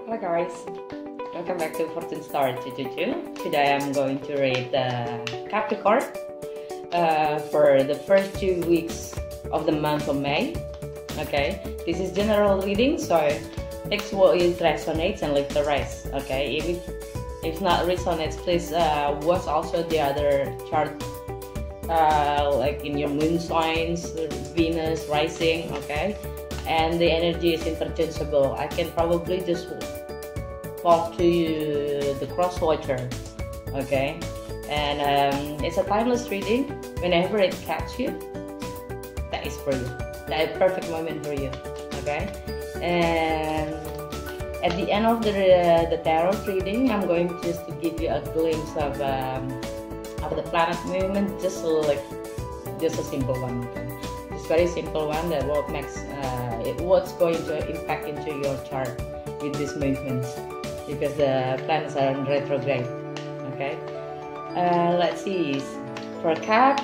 Hello guys, welcome back to Fortune Star 222. Today I'm going to read Capricorn for the first 2 weeks of the month of May. Okay, this is general reading, so take what it resonates and leave the rest. Okay, if not resonates, please watch also the other chart, like in your moon signs, Venus rising. Okay, and the energy is interchangeable. I can probably just talk to you the cross watcher. Okay, and it's a timeless reading. Whenever it catches you, that is for you. That is perfect moment for you. Okay, and at the end of the tarot reading, I'm going just to give you a glimpse of the planet movement, just a simple one. Okay? Just very simple one that what makes what's going to impact into your chart with these movements, because the planets are in retrograde. Okay, let's see for Cap,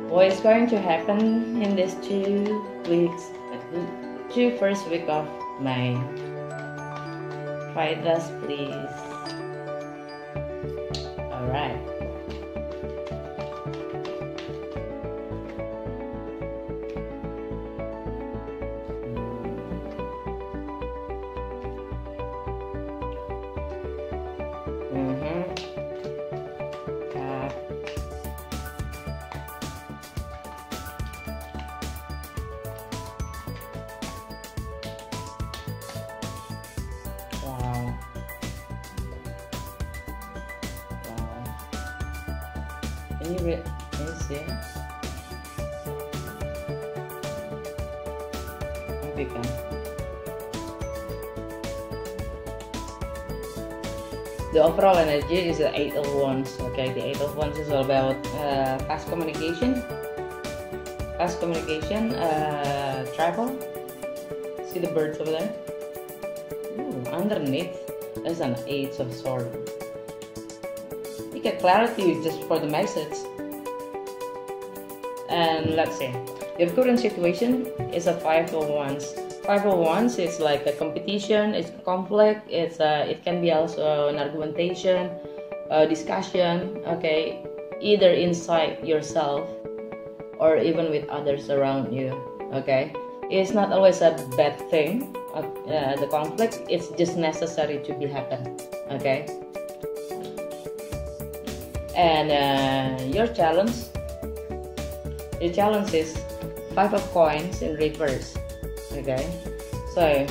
what is going to happen in these 2 weeks, first week of May. Try this, please. All right. Wow. Can you see? Okay, can. The overall energy is the 8 of Wands. Okay, the 8 of Wands is all about fast communication, travel. See the birds over there? Ooh, underneath is an 8 of Swords. You get clarity just for the message. And let's see, your current situation is a 5 of Wands. 5 of Wands is like a competition, it's conflict, it can be also an argumentation, discussion. Okay, either inside yourself or even with others around you. Okay, it's not always a bad thing. The conflict, it's just necessary to be happen. Okay, and your challenge is 5 of Coins in reverse. Okay, so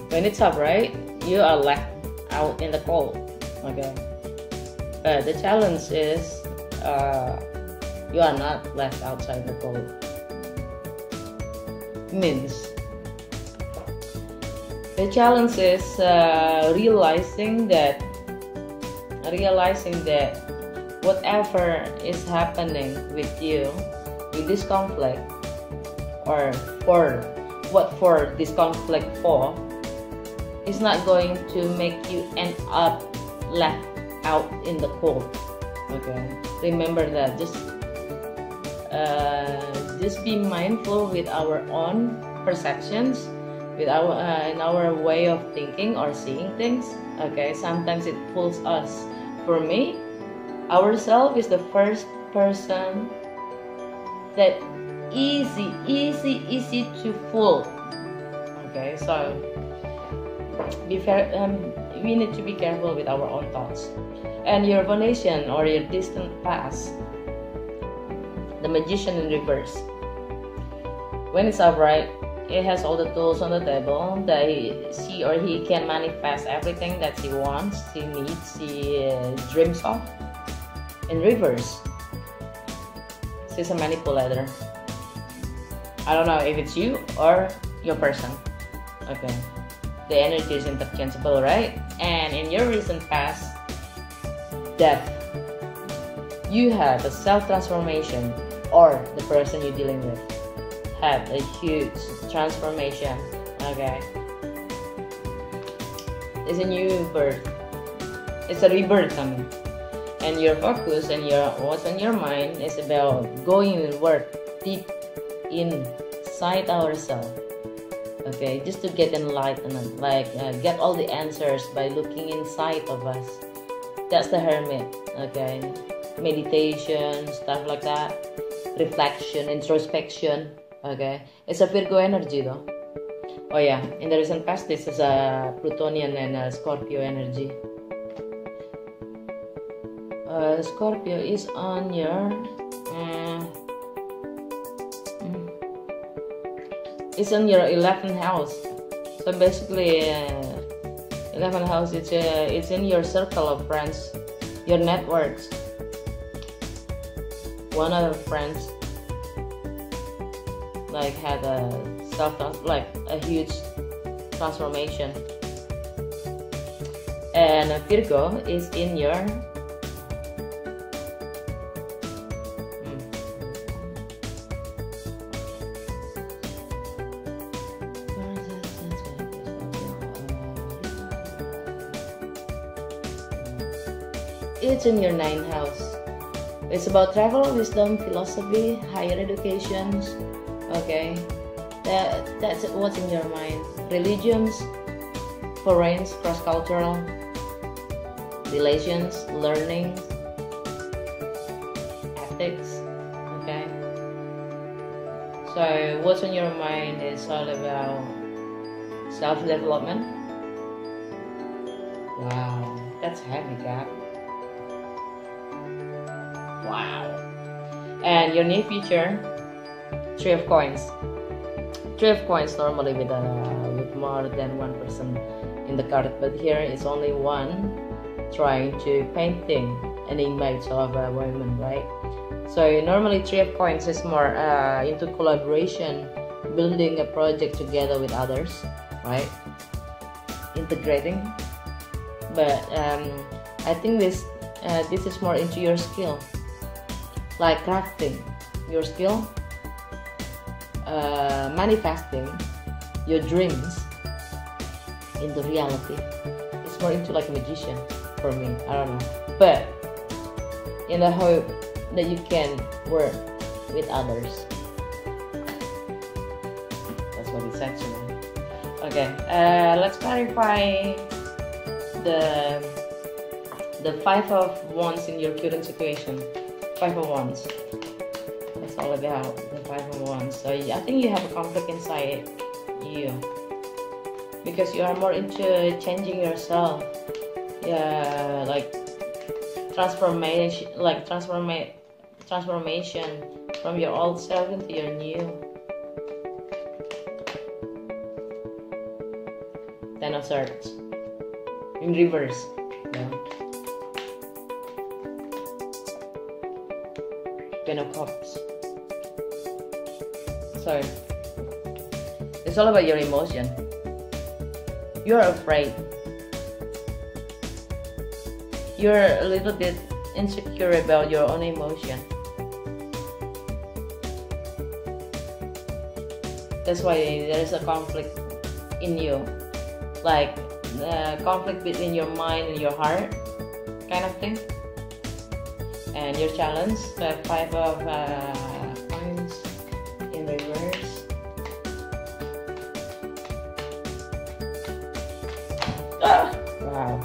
when it's upright, you are left out in the cold. Okay, but the challenge is you are not left outside the cold. Means the challenge is realizing that whatever is happening with you with this conflict, or for this conflict for, is not going to make you end up left out in the cold. Okay, remember that. Just be mindful with our own perceptions, with in our way of thinking or seeing things. Okay, sometimes it fools us. For me, ourself is the first person that easy to fool. Okay, so be fair. We need to be careful with our own thoughts. And your foundation or your distant past, the Magician in reverse. When it's upright, it has all the tools on the table that she or he can manifest everything that he wants, he needs, he dreams of. In reverse, she's a manipulator. I don't know if it's you or your person. Okay, the energy is interchangeable, right? And in your recent past, that you had a self-transformation, or the person you're dealing with had a huge transformation. Okay, it's a new birth. It's a rebirth coming. And your focus and what's on your mind is about going and work deep inside ourselves Okay, just to get enlightenment, like get all the answers by looking inside of us. That's the Hermit. Okay, meditation, stuff like that, reflection, introspection. Okay, it's a Virgo energy though. Oh yeah, in the recent past, this is a Plutonian and a Scorpio energy. Scorpio is on your it's on your 11th house. So basically 11th house, it's in your circle of friends, your networks. One of the friends like had a huge transformation, and Virgo is in your it's in your 9th house. It's about travel, wisdom, philosophy, higher educations. Okay, that's what's in your mind. Religions, foreign, cross-cultural, relations, learning, ethics. Okay, so what's in your mind is all about self-development. Wow, that's heavy, Cap. Wow. And your near future, Three of Coins. Three of Coins normally with more than one person in the card, but here it's only one trying to painting an image of a woman, right? So normally Three of Coins is more into collaboration, building a project together with others, right? Integrating. But I think this is more into your skill, like crafting your skill, manifesting your dreams into reality. It's more into like a magician for me. I don't know, but in the hope that you can work with others. That's what it said to me. Okay, let's clarify the Five of Wands in your current situation. Five of Wands. That's all about the Five of Wands. So I think you have a conflict inside you because you are more into changing yourself. Yeah, like transformation, transformation from your old self into your new. Ten of Swords in reverse. Yeah. Ten of Cups. So it's all about your emotion. You're afraid. You're a little bit insecure about your own emotion. That's why there is a conflict in you, like conflict between your mind and your heart, kind of thing. And your challenge, the Five of Coins in reverse. Wow.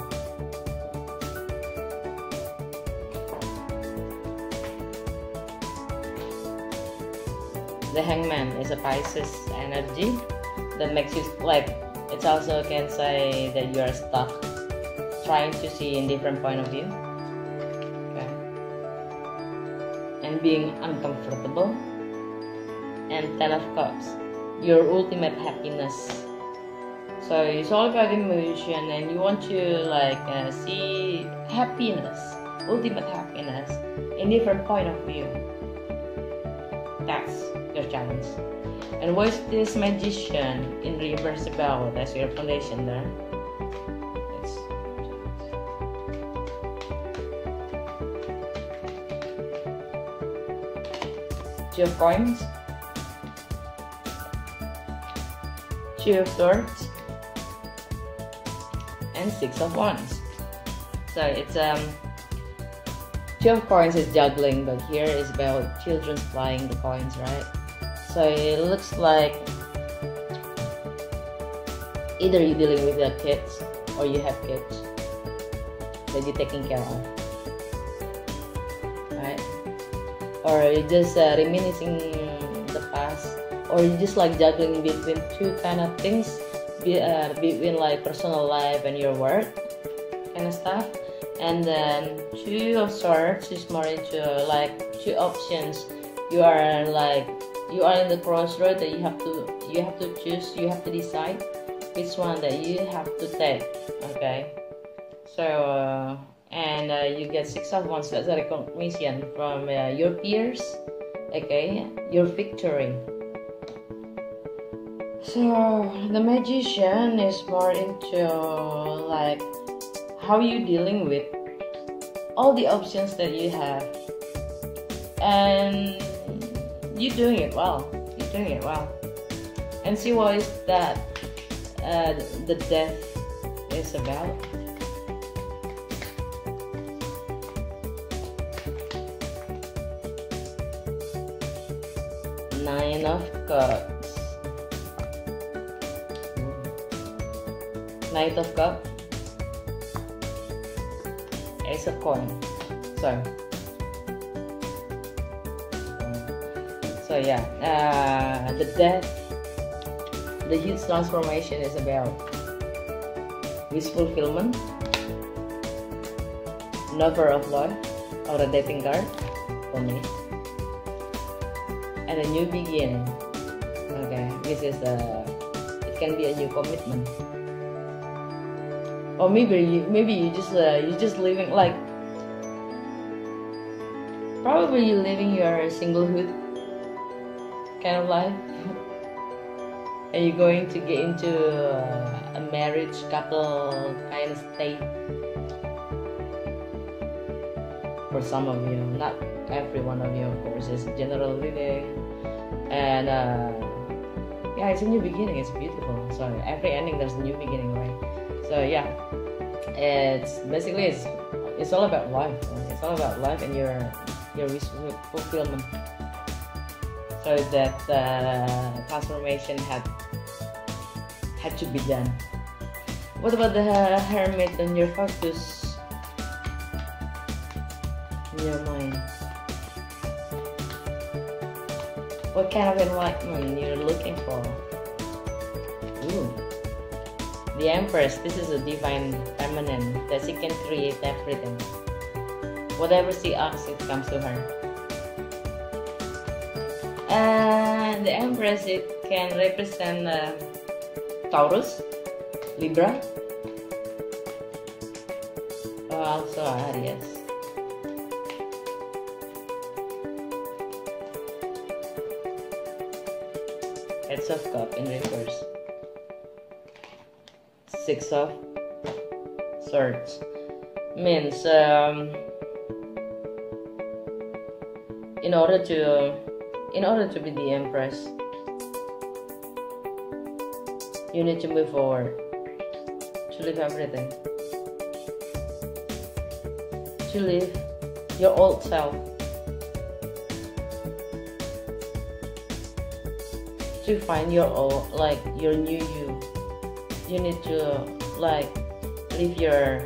The Hangman is a Pisces energy that makes you like, it also can say that you are stuck trying to see in different point of view. Okay. And being uncomfortable. And Ten of Cups, your ultimate happiness. So it's all about emotion, and you want to like see happiness, ultimate happiness in different point of view. That's your challenge. And what's this Magician in reverse about? That's your foundation there. It's Two of Coins, Two of Swords, and Six of Wands. So it's Two of Coins is juggling, but here is about children flying the coins, right? So it looks like Either you're dealing with the kids or you have kids that you're taking care of, right? Or you're just reminiscing the past, or you're just like juggling between two kind of things, between like personal life and your work kind of stuff. And then Two of Swords is more into like two options. You are in the crossroad that you have to choose, you have to decide which one that you have to take. Okay, so you get Six of Wands. That's a recognition from your peers. Okay, your victory. So the Magician is more into like how you dealing with all the options that you have, and you're doing it well. And see what is that the Death is about. Nine of Cups, Knight of Cups, Ace of Coin. So yeah, the Death, the huge transformation is about wish fulfillment, Lover of Love, or a dating card for me, and a new beginning. Okay, this is it can be a new commitment, or maybe you just living like, probably you're living your singlehood kind of life, and you're going to get into a marriage couple kind of state. For some of you, not every one of you, of course. It's general reading, and yeah, it's a new beginning. It's beautiful. So every ending there's a new beginning, right? So yeah, it's basically it's all about life. It's all about life and your wish fulfillment. So that transformation had to be done. What about the Hermit and your focus in your mind? What kind of enlightenment you're looking for? Ooh. The Empress. This is a divine feminine that she can create everything. Whatever she asks, it comes to her. And the Empress, it can represent Taurus, Libra, or also Aries. Heads of Cup in reverse. Six of Swords means in order to be the Empress, you need to move forward, to leave everything, to leave your old self, to find your old, like your new you. You need to like leave your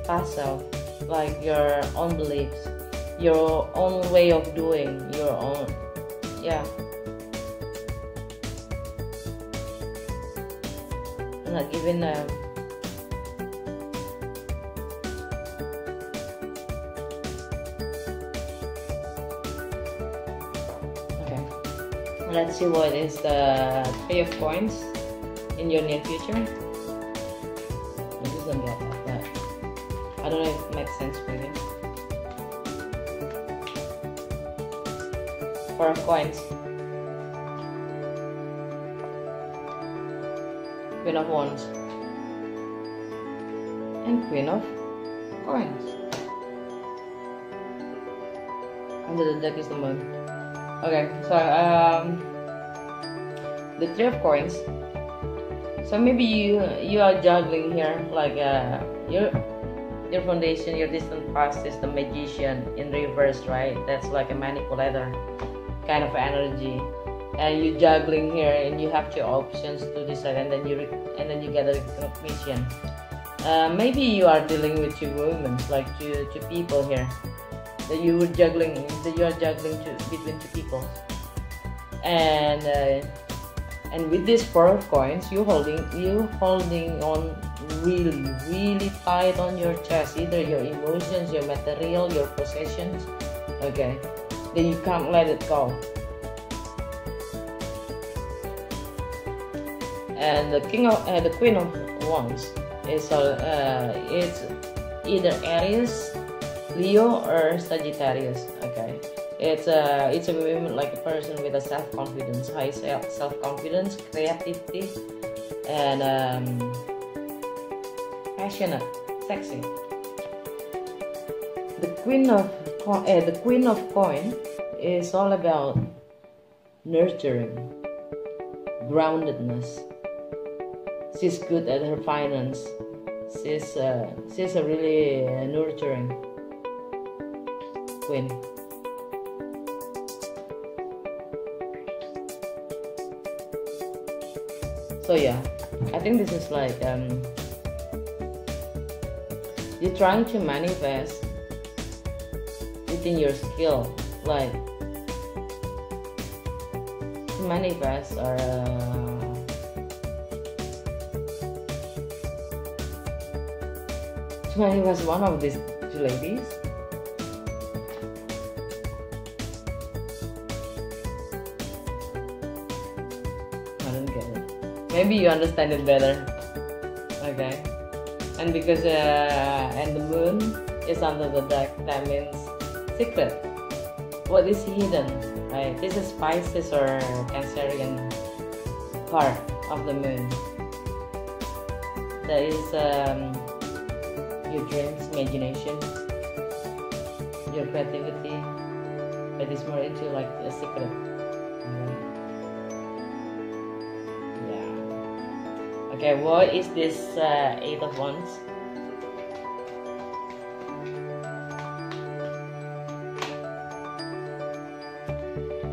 past self, like your own beliefs, your own way of doing, your own, yeah. Not even okay, let's see what is the Three of Coins in your near future. It doesn't look like that. I don't know if it makes sense for you. Four of Coins, Queen of Wands, and Queen of Coins. Under the deck is the Moon. Okay, so the Three of Coins. So maybe you are juggling here, like your foundation, your distant past is the Magician in reverse, right? That's like a manipulator kind of energy. and you juggling here, and you have two options to decide, and then you get a recognition. Maybe you are dealing with two women, like two people here, that you are juggling between two people, and with this Four of Coins, you holding on really tight on your chest, either your emotions, your material, your possessions. Okay, then you can't let it go. And the Queen of Wands is it's either Aries, Leo, or Sagittarius. Okay, it's a woman, like a person with a self-confidence, high self-confidence, creativity, and passionate, sexy. The Queen of Coin is all about nurturing, groundedness. She's good at her finance. She's a really nurturing queen. So yeah, I think this is like you're trying to manifest within your skill, like to manifest or was one of these two ladies. I don't get it. Maybe you understand it better. Okay. And because and the moon is under the deck, that means secret. What is hidden? Right? This is Pisces or Cancerian part of the moon. That is your dreams, imagination, your creativity, but it's more into like a secret. Yeah. Okay, what is this Eight of Wands?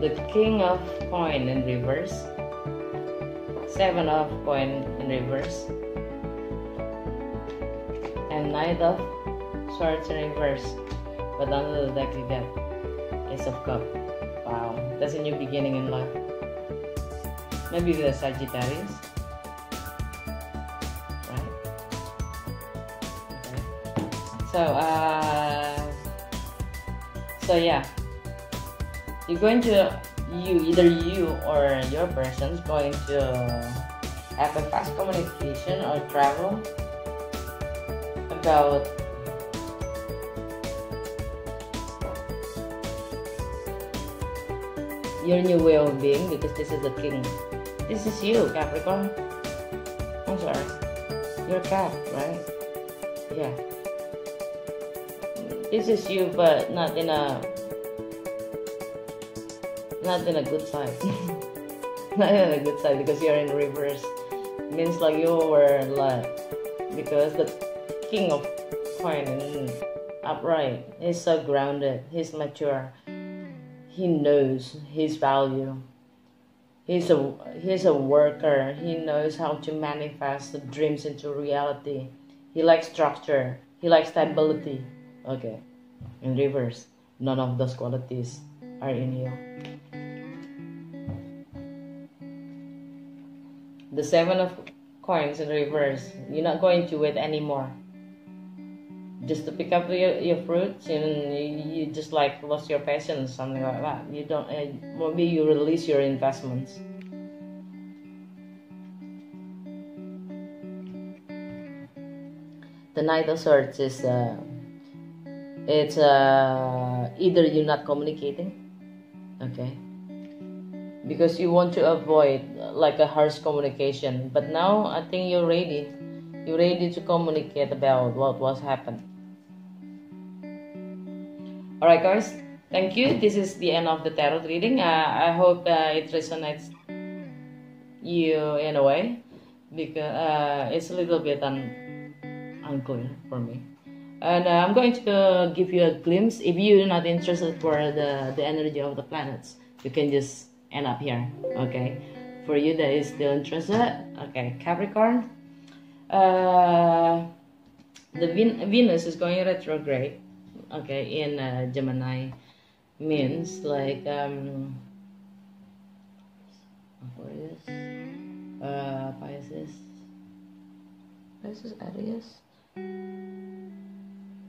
The King of Coin in reverse, Seven of Coin in reverse, and Knight of Swords in reverse. But under the deck you get Ace of Cup. Wow, that's a new beginning in life. Maybe with a Sagittarius, right? Okay. So yeah, you're going to either you or your person's going to have a fast communication or travel about your new way of being, because this is the king. This is you, Capricorn. I'm sorry, you're Cap, right? Yeah. This is you, but not in a good side. Not in a good side, because you're in reverse. Means like you were like, because the King of Coin in upright, he's so grounded, he's mature, he knows his value, he's a worker, he knows how to manifest the dreams into reality, he likes structure, he likes stability. Okay, in reverse, none of those qualities are in you. The Seven of Coins in reverse, you're not going to wait anymore just to pick up your fruits, and you just like lost your patience, something like that. You don't, maybe you release your investments. The Knight of Swords is it's either you're not communicating, okay, because you want to avoid like a harsh communication, but now I think you're ready to communicate about what was happened. Alright guys, thank you. This is the end of the tarot reading. I hope it resonates you in a way, because it's a little bit unclear for me. And I'm going to give you a glimpse. If you're not interested for the energy of the planets, you can just end up here. Okay, for you that is still interested, okay, Capricorn, the Venus is going retrograde, okay, in Gemini, means like Aquarius, Pisces, Aries,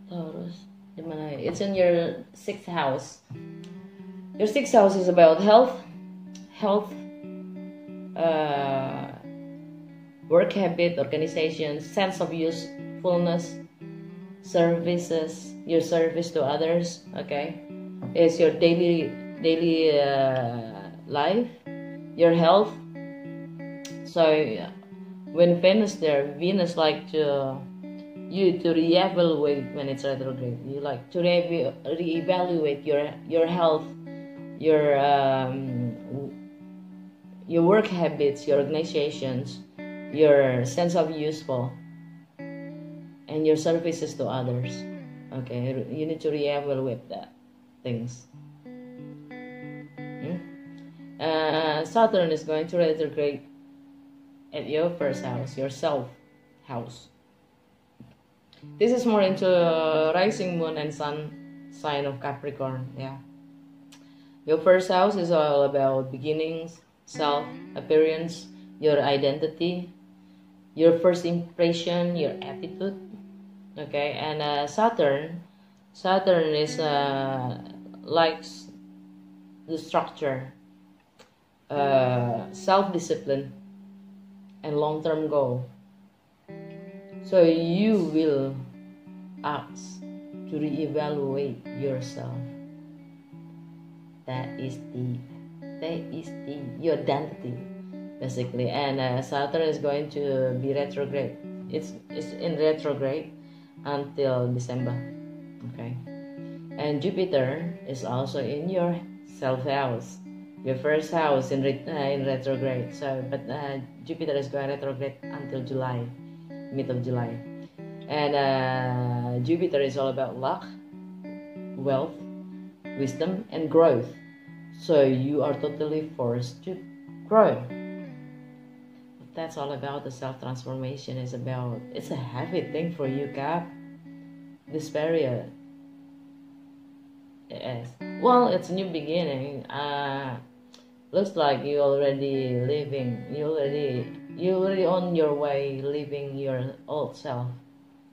Taurus, Gemini. It's in your 6th house. Your 6th house is about health, work habit, organization, sense of usefulness, services, your service to others. Okay, it's your daily life, your health. So when Venus there, Venus like to you to reevaluate when it's retrograde. You like to reevaluate your health, your work habits, your organizations, your sense of useful, and your services to others. Okay, you need to reevaluate that things. Saturn is going to retrograde at your 1st house, your self house. This is more into rising moon and sun sign of Capricorn. Yeah, your 1st house is all about beginnings, self appearance, your identity, your first impression, your attitude. Okay, and Saturn is likes the structure, self-discipline, and long-term goal. So you will ask to reevaluate yourself. That is deep. Your identity, basically. And Saturn is going to be retrograde. It's in retrograde until December. Okay, and Jupiter is also in your self house, your 1st house in retrograde. So, but Jupiter is going retrograde until July, mid of July, and Jupiter is all about luck, wealth, wisdom, and growth. So you are totally forced to grow. That's all about the self-transformation. It's a heavy thing for you, Cap, this period. Yes. Well, it's a new beginning. Looks like you already on your way leaving your old self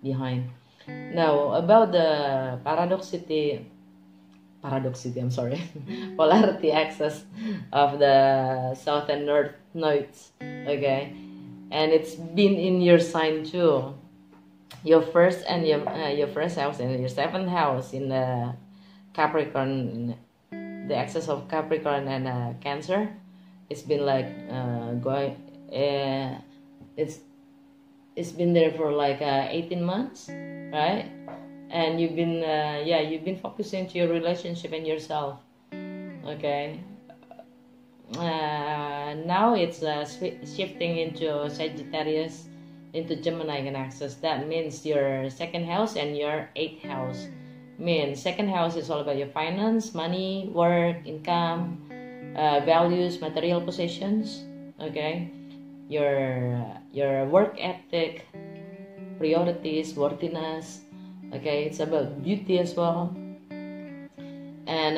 behind. Now about the I'm sorry, polarity axis of the south and north nodes. Okay, and it's been in your sign too. Your 1st and your 1st house and your 7th house in the Capricorn, the axis of Capricorn and Cancer. It's been like going. It's been there for like 18 months, right? And you've been focusing to your relationship and yourself. Okay. Now it's shifting into Sagittarius, into Gemini and axis. That means your 2nd house and your 8th house. Means 2nd house is all about your finance, money, work, income, values, material possessions. Okay, your work ethic, priorities, worthiness. Okay, it's about beauty as well, and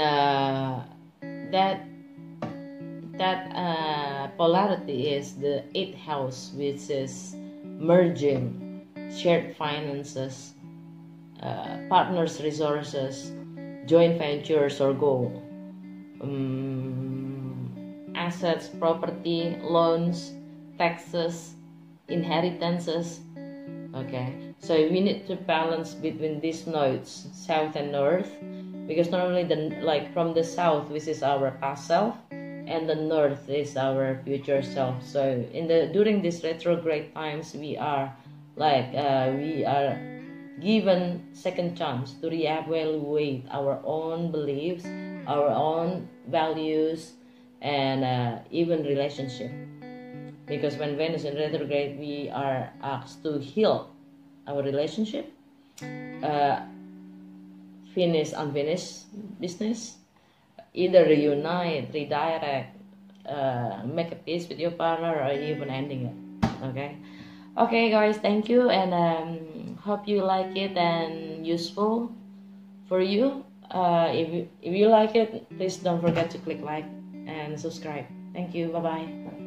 that polarity is the 8th house, which is merging, shared finances, partners' resources, joint ventures or goal, assets, property, loans, taxes, inheritances. Okay, so we need to balance between these nodes, south and north, because normally from the south, which is our past self, and the north is our future self. So during these retrograde times, we are given second chance to reevaluate our own beliefs, our own values, and even relationship. Because when Venus in retrograde, we are asked to heal our relationship, finish unfinished business, either reunite, redirect, make a peace with your partner or even ending it. Okay guys, thank you, and hope you like it and useful for you. If you like it, please don't forget to click like and subscribe. Thank you. Bye bye.